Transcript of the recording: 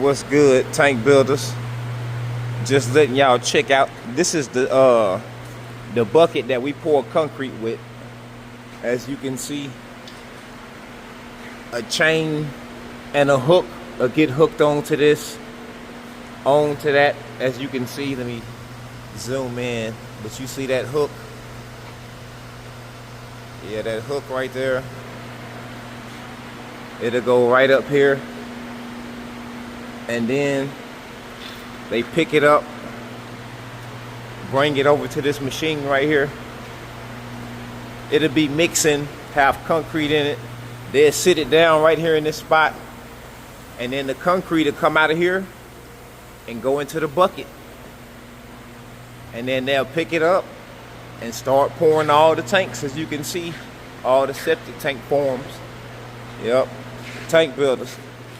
What's good, tank builders? Just letting y'all check out. This is the bucket that we pour concrete with. As you can see, a chain and a hook get hooked onto this, onto that. As you can see, let me zoom in. But you see that hook? Yeah, that hook right there. It'll go right up here. And then they pick it up, bring it over to this machine right here. It'll be mixing, have concrete in it. They'll sit it down right here in this spot. And then the concrete will come out of here and go into the bucket. And then they'll pick it up and start pouring all the tanks. As you can see, all the septic tank forms. Yep, tank builders.